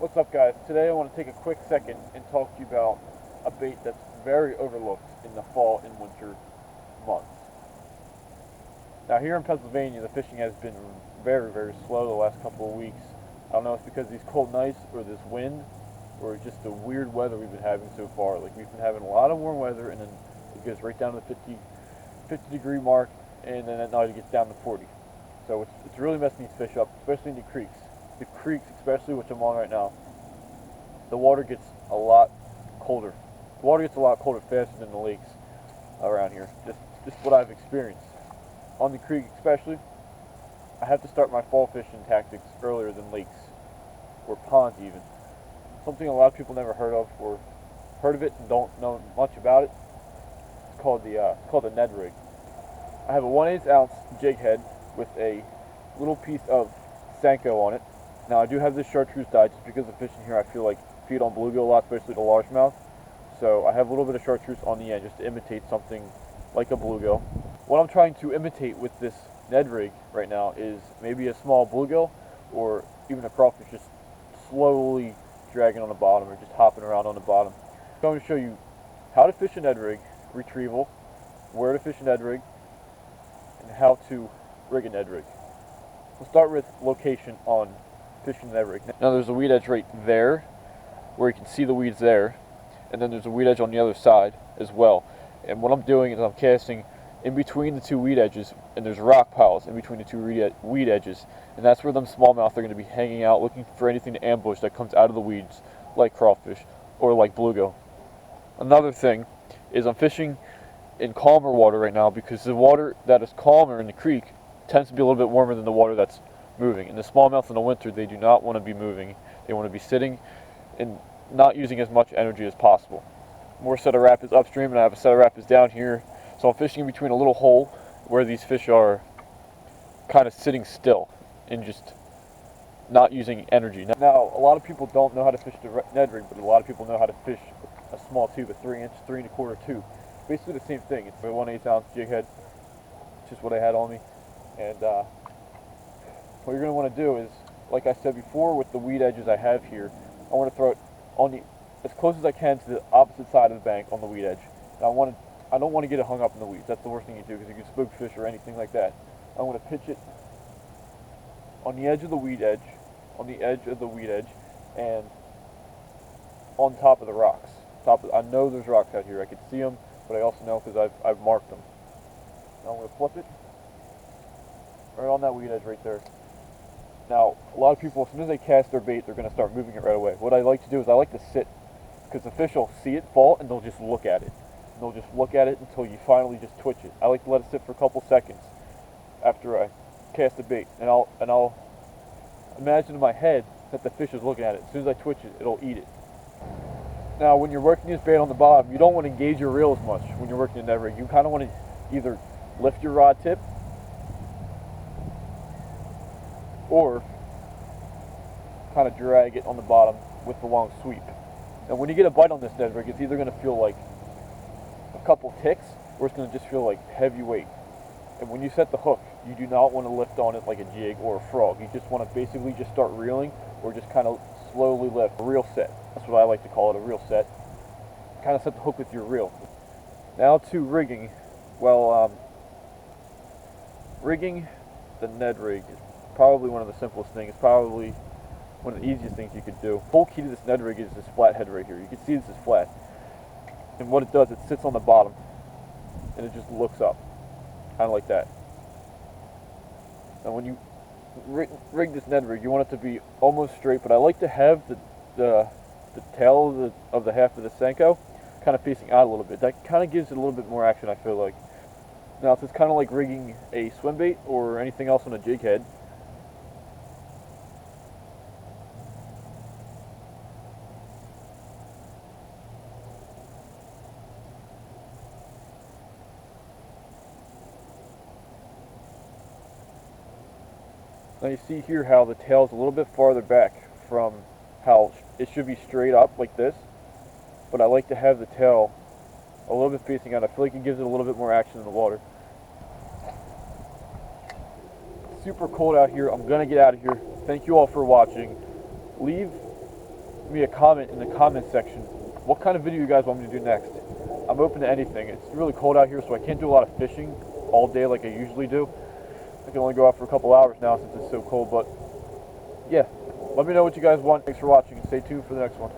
What's up, guys? Today I want to take a quick second and talk to you about a bait that's very overlooked in the fall and winter months. Now here in Pennsylvania, the fishing has been very, very slow the last couple of weeks. I don't know if it's because of these cold nights or this wind or just the weird weather we've been having so far. Like, we've been having a lot of warm weather and then it goes right down to the 50 degree mark, and then at night it gets down to 40. So it's really messing these fish up, especially in the creeks. The creeks, especially which I'm on right now, the water gets a lot colder. The water gets a lot colder faster than the lakes around here. Just what I've experienced. On the creek especially, I have to start my fall fishing tactics earlier than lakes or ponds even. Something a lot of people never heard of or heard of it and don't know much about it. It's called the Ned rig. I have a 1/8 ounce jig head with a little piece of Senko on it. Now I do have this chartreuse dye just because the fishing here I feel like feed on bluegill a lot, especially the largemouth. So I have a little bit of chartreuse on the end just to imitate something like a bluegill. What I'm trying to imitate with this Ned rig right now is maybe a small bluegill or even a crawfish just slowly dragging on the bottom or just hopping around on the bottom. So I'm going to show you how to fish a Ned rig, retrieval, where to fish a Ned rig, and how to rig a Ned rig. We'll start with location on fishing the Ned rig. Now there's a weed edge right there where you can see the weeds there, and then there's a weed edge on the other side as well. And what I'm doing is I'm casting in between the two weed edges, and there's rock piles in between the two weed edges, and that's where them smallmouth are going to be hanging out looking for anything to ambush that comes out of the weeds, like crawfish or like bluegill. Another thing is I'm fishing in calmer water right now because the water that is calmer in the creek tends to be a little bit warmer than the water that's moving. And the smallmouth in the winter, they do not want to be moving. They want to be sitting and not using as much energy as possible. More set of rapids upstream, and I have a set of rapids down here. So I'm fishing in between a little hole where these fish are kind of sitting still and just not using energy. Now, a lot of people don't know how to fish the Ned rig, but a lot of people know how to fish a small tube, a 3-inch, 3 1/4 tube. Basically the same thing. It's a 1/8 ounce jig head, which is what I had on me. And what you're going to want to do is, like I said before with the weed edges I have here, I want to throw it on as close as I can to the opposite side of the bank on the weed edge. And I don't want to get it hung up in the weeds. That's the worst thing you do because you can spook fish or anything like that. I want to pitch it on the edge of the weed edge, and on top of the rocks. I know there's rocks out here. I can see them, but I also know because I've marked them. Now I'm going to flip it right on that weed edge right there. Now, a lot of people, as soon as they cast their bait, they're going to start moving it right away. What I like to do is I like to sit, because the fish will see it fall and they'll just look at it. And they'll just look at it until you finally just twitch it. I like to let it sit for a couple seconds after I cast the bait, and I'll imagine in my head that the fish is looking at it. As soon as I twitch it, it'll eat it. Now, when you're working this bait on the bottom, you don't want to engage your reel as much when you're working the Ned rig. You kind of want to either lift your rod tip or kind of drag it on the bottom with the long sweep. And when you get a bite on this Ned rig, it's either going to feel like a couple ticks or it's going to just feel like heavy weight. And when you set the hook, you do not want to lift on it like a jig or a frog. You just want to basically just start reeling or just kind of slowly lift. A reel set. That's what I like to call it, a reel set. Kind of set the hook with your reel. Now to rigging. Well, rigging the Ned rig is probably one of the simplest things. It's probably one of the easiest things you could do. The whole key to this Ned rig is this flat head right here. You can see this is flat. And what it does, it sits on the bottom and it just looks up. Kind of like that. Now when you rig this Ned rig, you want it to be almost straight, but I like to have the tail of the half of the Senko kind of facing out a little bit. That kind of gives it a little bit more action, I feel like. Now it's kind of like rigging a swim bait or anything else on a jig head. Now you see here how the tail is a little bit farther back from how it should be straight up like this, but I like to have the tail a little bit facing out. I feel like it gives it a little bit more action in the water. Super cold out here. I'm gonna get out of here. Thank you all for watching. Leave me a comment in the comment section. What kind of video you guys want me to do next? I'm open to anything. It's really cold out here, so I can't do a lot of fishing all day like I usually do. I can only go out for a couple hours now since it's so cold, but yeah. Let me know what you guys want. Thanks for watching, and stay tuned for the next one.